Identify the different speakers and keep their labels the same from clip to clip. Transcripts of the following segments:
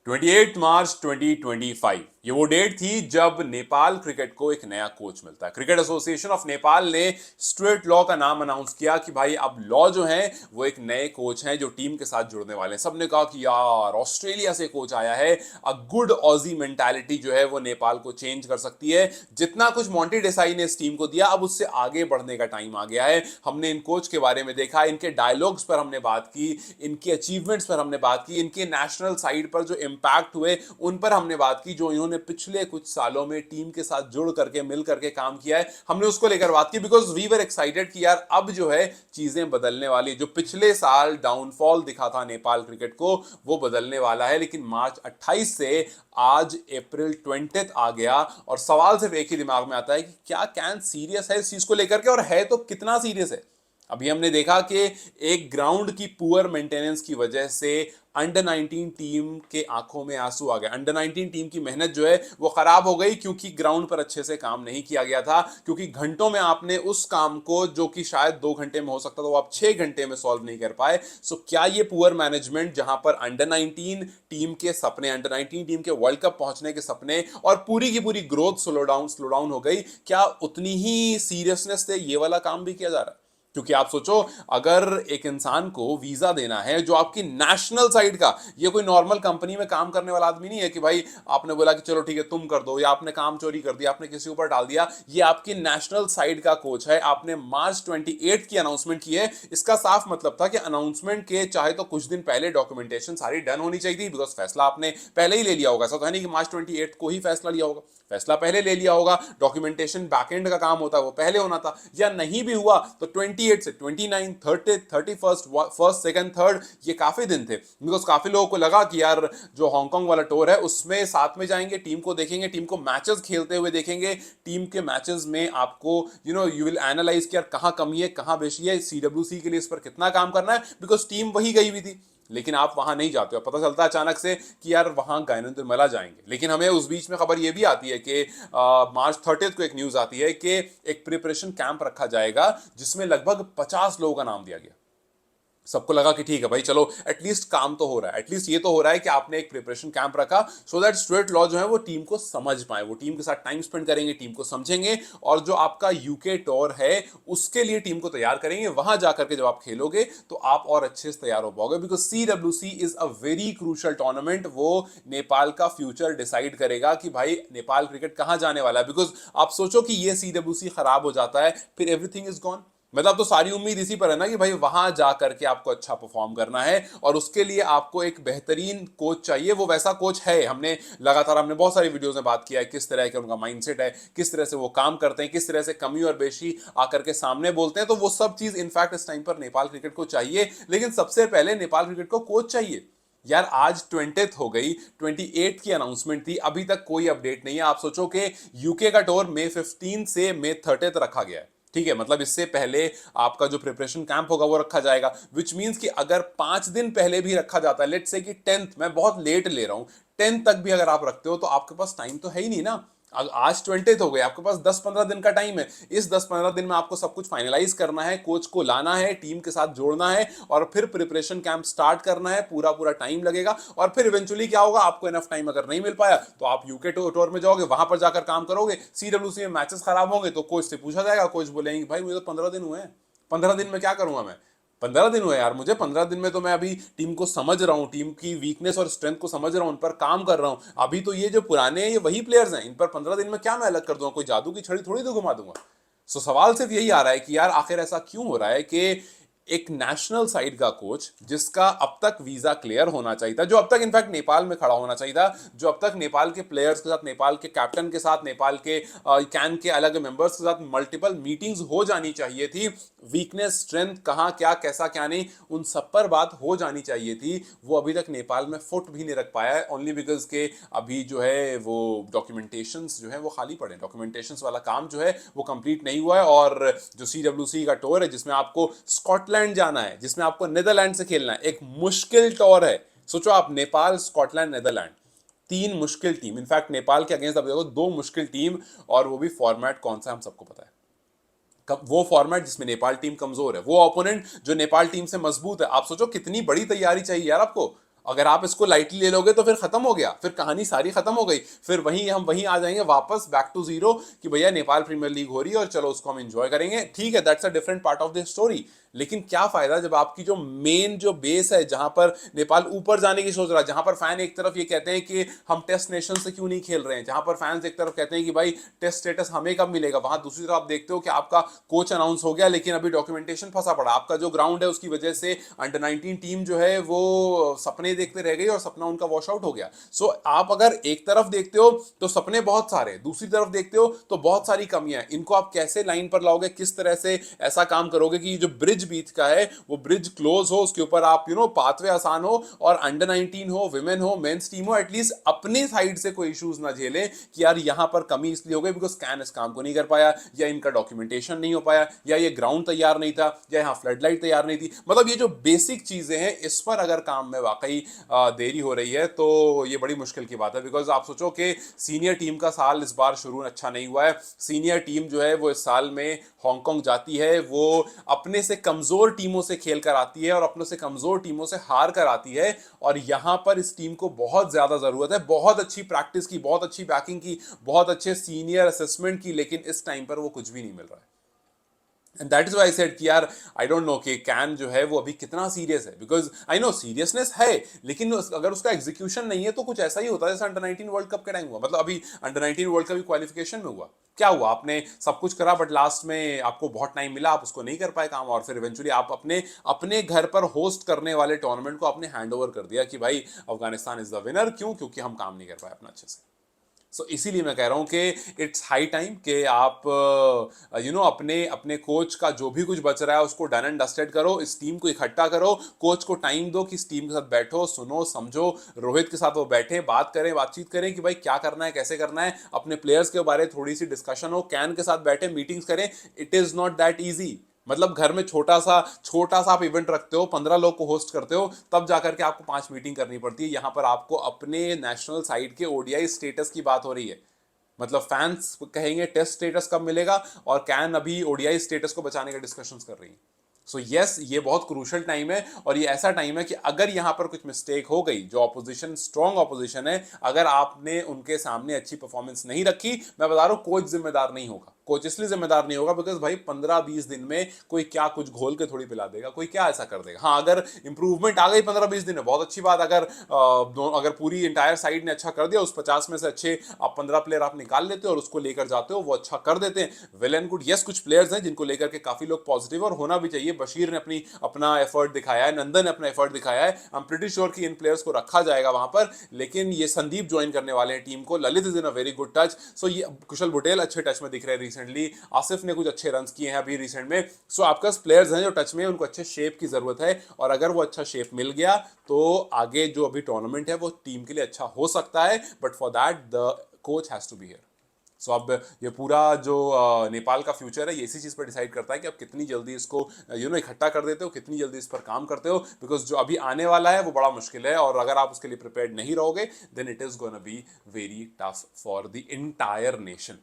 Speaker 1: 28 मार्च 2025 ये वो डेट थी जब नेपाल क्रिकेट को एक नया कोच मिलता है। क्रिकेट एसोसिएशन ऑफ नेपाल ने स्टुअर्ट लॉ का नाम अनाउंस किया कि भाई अब लॉ जो है वो एक नए कोच हैं जो टीम के साथ जुड़ने वाले हैं। सबने कहा कि यार ऑस्ट्रेलिया से कोच आया है, अ गुड ऑजी मेंटालिटी जो है वो नेपाल को चेंज कर सकती है। जितना कुछ मॉन्टी डेसाई ने इस टीम को दिया अब उससे आगे बढ़ने का टाइम आ गया है। हमने इन कोच के बारे में देखा, इनके डायलॉग्स पर हमने बात की, इनके अचीवमेंट्स पर हमने बात की, इनके नेशनल साइड पर जो इंपैक्ट हुए उन पर हमने बात की, जो इन्होंने पिछले कुछ सालों में टीम के साथ जुड़ करके मिल करके काम किया है हमने उसको लेकर बात की। बिकॉज वी वर एक्साइटेड कि यार अब जो है चीजें बदलने वाली, जो पिछले साल डाउनफॉल दिखा था नेपाल क्रिकेट को वो बदलने वाला है। लेकिन मार्च 28 से आज अप्रैल 20 आ गया और सवाल सिर्फ एक ही दिमाग में आता है कि क्या कैन सीरियस है इस चीज को लेकर के, और है तो कितना सीरियस है। अभी हमने देखा कि एक ग्राउंड की पुअर मेंटेनेंस की वजह से अंडर 19 टीम के आंखों में आंसू आ गए। अंडर 19 टीम की मेहनत जो है वो खराब हो गई क्योंकि ग्राउंड पर अच्छे से काम नहीं किया गया था, क्योंकि घंटों में आपने उस काम को जो कि शायद 2 घंटे में हो सकता था वो आप 6 घंटे में सॉल्व नहीं कर पाए। सो क्या ये पुअर मैनेजमेंट, जहां पर अंडर 19 टीम के सपने, अंडर 19 टीम के वर्ल्ड कप पहुंचने के सपने और पूरी की पूरी ग्रोथ स्लो डाउन हो गई, क्या उतनी ही सीरियसनेस से ये वाला काम भी किया जा रहा है? क्योंकि आप सोचो, अगर एक इंसान को वीजा देना है जो आपकी नेशनल साइड का, ये कोई नॉर्मल कंपनी में काम करने वाला आदमी नहीं है कि भाई आपने बोला कि चलो ठीक है तुम कर दो, या आपने काम चोरी कर दिया, आपने किसी ऊपर डाल दिया। ये आपकी नेशनल साइड का कोच है, आपने मार्च 28 की अनाउंसमेंट की है। इसका साफ मतलब था कि अनाउंसमेंट के चाहे तो कुछ दिन पहले डॉक्यूमेंटेशन सारी डन होनी चाहिए थी, बिकॉज फैसला आपने पहले ही ले लिया होगा। ऐसा तो है नहीं कि मार्च 28 को ही फैसला लिया होगा, फैसला पहले ले लिया होगा। डॉक्यूमेंटेशन बैकएंड का काम होता है वो पहले होना था। या नहीं भी हुआ तो 28 से 29, 30, 31, फर्स्ट, सेकंड, थर्ड, ये काफी दिन थे। बिकॉज काफी लोगों को लगा कि यार जो हांगकांग वाला टूर है उसमें साथ में जाएंगे, टीम को देखेंगे, टीम को मैचेस खेलते हुए देखेंगे, टीम के मैचेस में आपको यू विल एनालाइज कि यार कहां कमी है, कहां बेशी है, सीडब्ल्यूसी के लिए इस पर कितना काम करना है, बिकॉज टीम वही गई हुई थी। लेकिन आप वहां नहीं जाते हो, पता चलता अचानक से कि यार वहां गायनेंद्र जाएंगे। लेकिन हमें उस बीच में खबर यह भी आती है कि मार्च 30 को एक न्यूज आती है कि एक प्रिपरेशन कैंप रखा जाएगा जिसमें लगभग 50 लोगों का नाम दिया गया। सबको लगा कि ठीक है भाई चलो एटलीस्ट काम तो हो रहा है, एटलीस्ट ये तो हो रहा है कि आपने एक प्रिपरेशन कैंप रखा सो दैट स्टुअर्ट लॉ जो है वो टीम को समझ पाए, वो टीम के साथ टाइम स्पेंड करेंगे, टीम को समझेंगे, और जो आपका यूके टूर है उसके लिए टीम को तैयार करेंगे। वहां जाकर के जब आप खेलोगे तो आप और अच्छे से तैयार हो पाओगे, because CWC is a very crucial tournament. वो नेपाल का फ्यूचर डिसाइड करेगा कि भाई नेपाल क्रिकेट कहां जाने वाला है। बिकॉज आप सोचो कि ये CWC खराब हो जाता है फिर एवरीथिंग इज गॉन। मतलब तो सारी उम्मीद इसी पर है ना कि भाई वहां जाकर के आपको अच्छा परफॉर्म करना है, और उसके लिए आपको एक बेहतरीन कोच चाहिए। वो वैसा कोच है, हमने बहुत सारी वीडियोस में बात किया है किस तरह का उनका माइंडसेट है, किस तरह से वो काम करते हैं, किस तरह से कमी और बेशी आकर के सामने बोलते हैं। तो वो सब चीज इनफैक्ट इस टाइम पर नेपाल क्रिकेट को चाहिए। लेकिन सबसे पहले नेपाल क्रिकेट को कोच चाहिए। यार आज 20 हो गई, 28 की अनाउंसमेंट थी, अभी तक कोई अपडेट नहीं है। आप सोचो कि यूके का टूर मई 15 से मई 30 रखा गया है, ठीक है, मतलब इससे पहले आपका जो प्रिपरेशन कैंप होगा वो रखा जाएगा। विच मींस कि अगर 5 दिन पहले भी रखा जाता है, लेट्स से कि 10th, मैं बहुत लेट ले रहा हूं, 10th तक भी अगर आप रखते हो तो आपके पास टाइम तो है ही नहीं ना। आज 20 हो गए, आपके पास 10-15 दिन का टाइम है। इस 10-15 दिन में आपको सब कुछ फाइनलाइज करना है, कोच को लाना है, टीम के साथ जोड़ना है, और फिर प्रिपरेशन कैंप स्टार्ट करना है। पूरा पूरा टाइम लगेगा, और फिर इवेंचुअली क्या होगा, आपको इनफ टाइम अगर नहीं मिल पाया तो आप यूके टूर में जाओगे, वहां पर जाकर काम करोगे। CWC में मैचेस खराब होंगे तो कोच से पूछा जाएगा, कोच बोलेंगे भाई मुझे तो 15 दिन हुए हैं, 15 दिन में क्या करूंगा मैं, 15 दिन हुए यार मुझे, 15 दिन में तो मैं अभी टीम को समझ रहा हूँ, टीम की वीकनेस और स्ट्रेंथ को समझ रहा हूँ, उन पर काम कर रहा हूँ। अभी तो ये जो पुराने हैं ये वही प्लेयर्स हैं, इन पर 15 दिन में क्या मैं अलग कर दूंगा, कोई जादू की छड़ी थोड़ी तो घुमा दूंगा। सो सवाल सिर्फ यही आ रहा है कि यार आखिर ऐसा क्यों हो रहा है कि एक नेशनल साइड का कोच जिसका अब तक वीजा क्लियर होना चाहिए था, जो अब तक इनफैक्ट नेपाल में खड़ा होना चाहिए था, जो अब तक नेपाल के प्लेयर्स के साथ, नेपाल के कैप्टन के साथ, नेपाल के कैन के अलग मेंबर्स के साथ मल्टीपल मीटिंग्स हो जानी चाहिए थी, वीकनेस स्ट्रेंथ कहाँ क्या कैसा क्या नहीं उन सब पर बात हो जानी चाहिए थी, वो अभी तक नेपाल में फुट भी नहीं रख पाया है। ओनली बिकॉज के अभी जो है वो डॉक्यूमेंटेशंस जो है वो खाली पड़े, डॉक्यूमेंटेशंस वाला काम जो है वो कंप्लीट नहीं हुआ है। और जो CWC का टूर है जिसमें आपको स्कॉटलैंड जाना है, जिसमें आपको नीदरलैंड से खेलना है, एक मुश्किल टूर है। सोचो आप, नेपाल, स्कॉटलैंड, नीदरलैंड, 3 मुश्किल टीम। इनफैक्ट नेपाल के अगेंस्ट आप देखो 2 मुश्किल टीम, और वो भी फॉर्मेट कौन सा हम सबको पता है, वो फॉर्मेट जिसमें नेपाल टीम कमजोर है, वो ओपोनेंट जो नेपाल टीम से मजबूत है। आप सोचो कितनी बड़ी तैयारी चाहिए यार आपको। अगर आप इसको लाइटली ले लोगे तो फिर खत्म हो गया, फिर कहानी सारी खत्म हो गई, फिर हम वहीं आ जाएंगे वापस बैक टू जीरो कि भैया नेपाल प्रीमियर लीग हो रही है और चलो उसको हम एंजॉय करेंगे। ठीक है, that's a different part of the story, लेकिन क्या फायदा जब आपकी जो मेन जो बेस है, जहां पर नेपाल ऊपर जाने की सोच रहा है, जहां पर फैन एक तरफ ये कहते हैं कि हम टेस्ट नेशन से क्यों नहीं खेल रहे हैं, जहां पर फैंस एक तरफ कहते हैं कि भाई टेस्ट स्टेटस हमें कब मिलेगा, वहां दूसरी तरफ आप देखते हो कि आपका कोच अनाउंस हो गया लेकिन अभी डॉक्यूमेंटेशन फंसा पड़ा, आपका जो ग्राउंड है उसकी वजह से अंडर 19 टीम जो है वो सपने देखते रह गई और सपना उनका वॉश आउट हो गया। सो आप अगर एक तरफ देखते हो तो सपने बहुत सारे, दूसरी तरफ देखते हो तो बहुत सारी कमियां हैं, इनको आप कैसे लाइन पर लाओगे, किस तरह से ऐसा काम करोगे कि जो ब्रिज बीच का है वो ब्रिज क्लोज हो, उसके ऊपर आप पाथवे आसान हो और अंडर 19 हो, विमेन हो, मेंस टीम हो, एटलीस्ट अपने साइड से कोई इश्यूज ना झेले कि यार यहां पर कमी इसलिए हो गई बिकॉज कैन इस काम को नहीं कर पाया, या इनका डॉक्यूमेंटेशन नहीं हो पाया, या ये ग्राउंड तैयार नहीं था, या यहाँ फ्लड लाइट तैयार नहीं थी। मतलब ये जो बेसिक चीजें हैं इस पर अगर काम में वाकई देरी हो रही है तो ये बड़ी मुश्किल की बात है। बिकॉज आप सोचो कि सीनियर टीम का साल इस बार शुरू अच्छा नहीं हुआ है, सीनियर टीम जो है वो इस साल में हांगकांग जाती है, वो अपने से कमजोर टीमों से खेल कर आती है और अपने से कमजोर टीमों से हार कर आती है, और यहां पर इस टीम को बहुत ज्यादा जरूरत है बहुत अच्छी प्रैक्टिस की, बहुत अच्छी बैकिंग की, बहुत अच्छे सीनियर असेसमेंट की, लेकिन इस टाइम पर वो कुछ भी नहीं मिल रहा है। And that is why said कि यार आई डोंट नो कि कैन जो है वो अभी कितना सीरियस है, बिकॉज आई नो सीरियसनेस है, लेकिन अगर उसका एग्जीक्यूशन नहीं है तो कुछ ऐसा ही होता है जैसे अंडर 19 वर्ल्ड कप के टाइम हुआ। मतलब अभी अंडर 19 वर्ल्ड कप भी क्वालिफिकेशन में हुआ, क्या हुआ, आपने सब कुछ करा बट लास्ट में आपको बहुत टाइम मिला, आप उसको नहीं कर पाए काम, और फिर इवेंचुअली आप अपने अपने घर पर होस्ट करने वाले टूर्नामेंट को आपने हैंड ओवर कर दिया कि भाई अफगानिस्तान इज द विनर। क्यों? क्योंकि हम काम नहीं कर पाए अपना अच्छे से। सो इसीलिए मैं कह रहा हूं कि इट्स हाई टाइम कि आप अपने अपने कोच का जो भी कुछ बच रहा है उसको डन एंड डस्टेड करो, इस टीम को इकट्ठा करो, कोच को टाइम दो कि इस टीम के साथ बैठो, सुनो, समझो, रोहित के साथ वो बैठे, बात करें, बातचीत करें कि भाई क्या करना है, कैसे करना है, अपने प्लेयर्स के बारे में थोड़ी सी डिस्कशन हो, कैन के साथ बैठे, मीटिंग्स करें। It is not that easy. मतलब घर में छोटा सा आप इवेंट रखते हो, 15 लोग को होस्ट करते हो, तब जाकर के आपको 5 मीटिंग करनी पड़ती है। यहां पर आपको अपने नेशनल साइड के ओडीआई स्टेटस की बात हो रही है। मतलब फैंस कहेंगे टेस्ट स्टेटस कब मिलेगा, और कैन अभी ओडीआई स्टेटस को बचाने के डिस्कशंस कर रही है। सो यस, ये बहुत क्रूशल टाइम है, और ये ऐसा टाइम है कि अगर यहां पर कुछ मिस्टेक हो गई, जो ऑपोजिशन स्ट्रॉन्ग ऑपोजिशन है, अगर आपने उनके सामने अच्छी परफॉर्मेंस नहीं रखी, मैं बता रहा हूं कोच जिम्मेदार नहीं होगा। कोच इसलिए जिम्मेदार नहीं होगा बिकॉज भाई 15-20 दिन में कोई क्या कुछ घोल के थोड़ी पिला देगा, कोई क्या ऐसा कर देगा। हाँ, अगर इंप्रूवमेंट आ गई 15-20 दिन में बहुत अच्छी बात, अगर पूरी इंटायर साइड ने अच्छा कर दिया, उस 50 में से अच्छे आप 15 प्लेयर आप निकाल लेते हो और उसको लेकर जाते हो, वो अच्छा कर देते हैं, वेल एंड गुड। यस, कुछ प्लेयर्स हैं जिनको लेकर के काफी लोग पॉजिटिव, और होना भी चाहिए। बशीर ने अपना एफर्ट दिखाया है, नंदन ने अपना एफर्ट दिखाया है, आई एम प्रीटी श्योर कि इन प्लेयर्स को रखा जाएगा वहां पर। लेकिन ये संदीप ज्वाइन करने वाले हैं टीम को, Lalit is in a very good touch, so ये कुशल बुटेल अच्छे टच में दिख रहे हैं रिसेंटली, आसिफ ने कुछ अच्छे रन्स किए हैं अभी रिसेंट में। सो आपका प्लेयर्स हैं जो टच में, उनको अच्छे शेप की जरूरत है, और अगर वो अच्छा शेप मिल गया तो आगे जो अभी टूर्नामेंट है वो टीम के लिए अच्छा हो सकता है, but for that the coach has to be here. So अब ये पूरा जो नेपाल का फ्यूचर है ये इसी चीज़ पर डिसाइड करता है कि आप कितनी जल्दी इसको इकट्ठा कर देते हो, कितनी जल्दी इस पर काम करते हो, बिकॉज जो अभी आने वाला है वो बड़ा मुश्किल है, और अगर आप उसके लिए प्रिपेयर्ड नहीं रहोगे then it is gonna be very tough for the entire nation.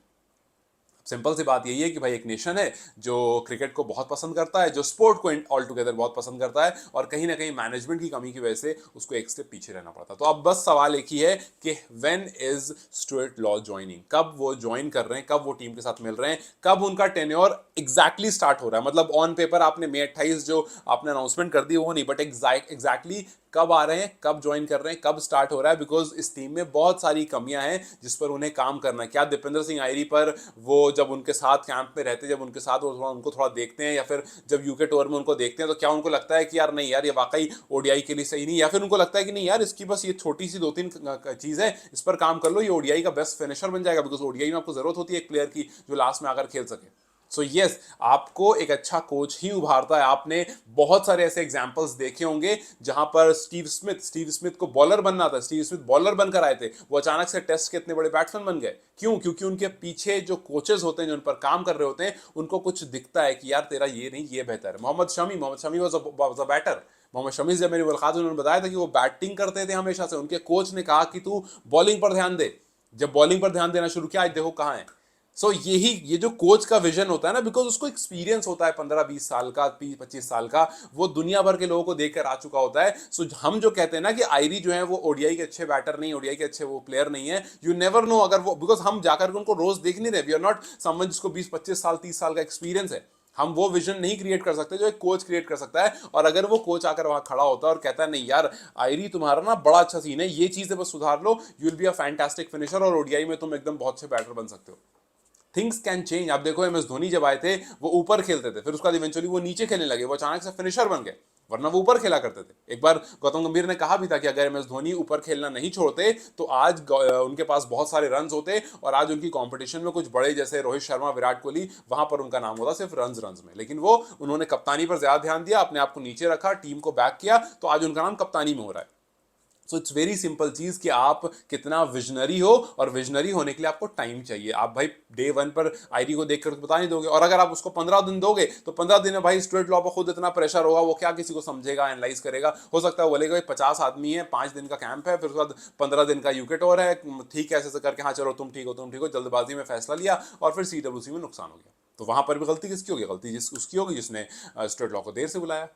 Speaker 1: Simple सी बात यही है कि भाई एक नेशन है जो क्रिकेट को बहुत पसंद करता है, जो स्पोर्ट को ऑल टुगेदर बहुत पसंद करता है, और कहीं ना कहीं मैनेजमेंट की कमी की वजह से उसको एक स्टेप पीछे रहना पड़ता है। तो अब बस सवाल एक ही है कि when is Stuart law joining, कब वो ज्वाइन कर रहे हैं, कब वो टीम के साथ मिल रहे हैं, कब उनका टेन्योर एग्जैक्टली स्टार्ट हो रहा है। मतलब ऑन पेपर आपने मई 28 जो आपने अनाउंसमेंट कर दी वो नहीं, बट एग्जैक्टली कब आ रहे हैं, कब ज्वाइन कर रहे हैं, कब स्टार्ट हो रहा है, बिकॉज इस टीम में बहुत सारी कमियां हैं जिस पर उन्हें काम करना है। क्या दीपेंद्र सिंह आयरी पर वो जब उनके साथ कैंप में रहते, जब उनके साथ वो उनको थोड़ा देखते हैं, या फिर जब यूके टूर में उनको देखते हैं, तो क्या उनको लगता है कि यार नहीं यार ये वाकई ओडीआई के लिए सही नहीं, या फिर उनको लगता है कि नहीं यार इसकी बस ये छोटी सी 2-3 चीज़ है, इस पर काम कर लो, ये ओडीआई का बेस्ट फिनिशर बन जाएगा, बिकॉज ओडीआई में आपको जरूरत होती है एक प्लेयर की जो लास्ट में आकर खेल सके। सो यस, आपको एक अच्छा कोच ही उभारता है। आपने बहुत सारे ऐसे एग्जांपल्स देखे होंगे जहां पर स्टीव स्मिथ को बॉलर बनना था, स्टीव स्मिथ बॉलर बनकर आए थे, वो अचानक से टेस्ट के इतने बड़े बैट्समैन बन गए। क्यों? क्योंकि उनके पीछे जो कोचेस होते हैं जो उन पर काम कर रहे होते हैं, उनको कुछ दिखता है कि यार तेरा ये नहीं, ये बेहतर है। Mohammed Shami was a better. Mohammed Shami से मेरी मुलाकात, उन्होंने बताया था कि वो बैटिंग करते थे हमेशा से, उनके कोच ने कहा कि तू बॉलिंग पर ध्यान दे। जब बॉलिंग पर ध्यान देना शुरू किया, आज देखो कहां है। सो यही ये जो कोच का विजन होता है ना, बिकॉज उसको एक्सपीरियंस होता है 15-20 साल का, 20-25 साल का, वो दुनिया भर के लोगों को देखकर आ चुका होता है। सो हम जो कहते हैं ना कि आयरी जो है वो ओडीआई के अच्छे बैटर नहीं, ओडीआई के अच्छे वो प्लेयर नहीं है, यू नेवर नो अगर वो, बिकॉज हम जाकर के उनको रोज देख नहीं रहे, वी आर नॉट समवन जिसको 20-25 साल 30 साल का एक्सपीरियंस है। हम वो विजन नहीं क्रिएट कर सकते जो एक कोच क्रिएट कर सकता है। और अगर वो कोच आकर वहां खड़ा होता है और कहता है नहीं यार आयरी तुम्हारा ना बड़ा अच्छा सीन है, ये चीजें बस सुधार लो, you will be a fantastic finisher और ओडीआई में तुम एकदम बहुत अच्छे बैटर बन सकते हो। Things can change. आप देखो एम एस धोनी जब आए थे वो ऊपर खेलते थे, फिर उसके बाद इवेंचुअली वो नीचे खेलने लगे, वो अचानक से फिनिशर बन गए, वरना वो ऊपर खेला करते थे। एक बार गौतम गंभीर ने कहा भी था कि अगर एम एस धोनी ऊपर खेलना नहीं छोड़ते तो आज उनके पास बहुत सारे रन होते और आज उनकी कंपटीशन में कुछ बड़े जैसे रोहित शर्मा, विराट कोहली, वहां पर उनका नाम होता सिर्फ रन में। लेकिन वो उन्होंने कप्तानी पर ज्यादा ध्यान दिया, अपने आप को नीचे रखा, टीम को बैक किया, तो आज उनका नाम कप्तानी में हो रहा है। सो इट्स वेरी सिंपल चीज कि आप कितना विजनरी हो, और विजनरी होने के लिए आपको टाइम चाहिए। आप भाई डे वन पर आईडी को देखकर बता नहीं दोगे, और अगर आप उसको 15 दिन दोगे तो 15 दिन में भाई स्ट्रेट लॉ पर खुद इतना प्रेशर होगा, वो क्या किसी को समझेगा, एनालाइज करेगा। हो सकता है बोलेगा 50 आदमी है, 5 दिन का कैंप है, फिर उसके बाद 15 दिन का यूकेट और है, ठीक है ऐसे करके, हाँ चलो तुम ठीक हो तुम ठीक हो, जल्दबाजी में फैसला लिया और फिर सीडब्ल्यूसी में नुकसान हो गया। तो वहां पर भी गलती किसकी होगी? गलती उसकी होगी जिसने स्ट्रेट लॉ को देर से बुलाया।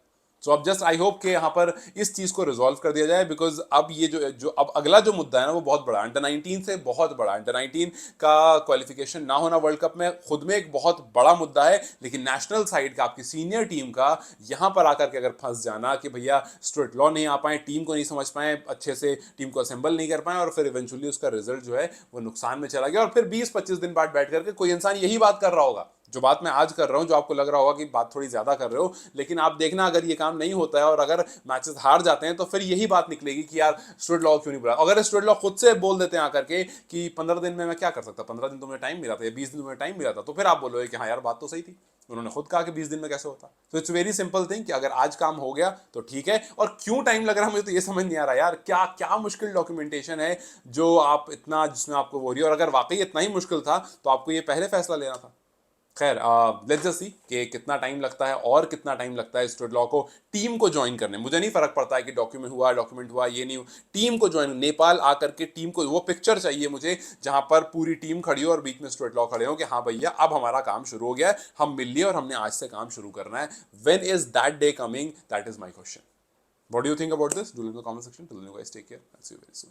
Speaker 1: सो अब जस्ट आई होप कि यहाँ पर इस चीज को रिजॉल्व कर दिया जाए, बिकॉज अब ये जो जो अब अगला जो मुद्दा है ना वो बहुत बड़ा, अंडर 19 से बहुत बड़ा। अंडर 19 का क्वालिफिकेशन ना होना वर्ल्ड कप में खुद में एक बहुत बड़ा मुद्दा है, लेकिन नेशनल साइड का, आपकी सीनियर टीम का यहाँ पर आकर के अगर फंस जाना कि भैया स्ट्रेट लॉ नहीं आ पाए, टीम को नहीं समझ पाए अच्छे से, टीम को असेंबल नहीं कर पाए, और फिर इवेंचुअली उसका रिजल्ट जो है वो नुकसान में चला गया, और फिर 20-25 दिन बाद बैठ करके कोई इंसान यही बात कर रहा होगा जो बात मैं आज कर रहा हूं, जो आपको लग रहा होगा कि बात थोड़ी ज्यादा कर रहे हो, लेकिन आप देखना अगर ये काम नहीं होता है और अगर मैचेस हार जाते हैं तो फिर यही बात निकलेगी कि यार स्टुअर्ट लॉ क्यों नहीं बुलाया। अगर स्टुअर्ट लॉ खुद से बोल देते हैं आकर के कि 15 दिन में मैं क्या कर सकता, 15 दिन तुम्हें टाइम मिला था या 20 दिन तुम्हें टाइम मिला था, तो फिर आप बोलोगे कि हाँ यार बात तो सही थी, उन्होंने खुद कहा कि 20 दिन में कैसे होता। तो इट्स वेरी सिंपल थिंग कि अगर आज काम हो गया तो ठीक है, और क्यों टाइम लग रहा है मुझे तो ये समझ नहीं आ रहा यार, क्या क्या मुश्किल डॉक्यूमेंटेशन है जो आप इतना, जिसमें आपको वो रही, और अगर वाकई इतना ही मुश्किल था तो आपको ये पहले फैसला लेना था। खैर लेट्स जस्ट सी कि कितना टाइम लगता है और कितना टाइम लगता है स्टुअर्ट लॉ को टीम को ज्वाइन करने। मुझे नहीं फर्क पड़ता है कि डॉक्यूमेंट हुआ ये नहीं हुआ, टीम को ज्वाइन, नेपाल आकर के टीम को, वो पिक्चर चाहिए मुझे जहां पर पूरी टीम खड़ी हो और बीच में स्टुअर्ट लॉ खड़े हो कि हाँ भैया अब हमारा काम शुरू हो गया है, हम मिल लिए और हमने आज से काम शुरू करना है। When is that day coming? That is my question. What do you think about this? Do in the comment section. Till then guys take care, I see you very soon.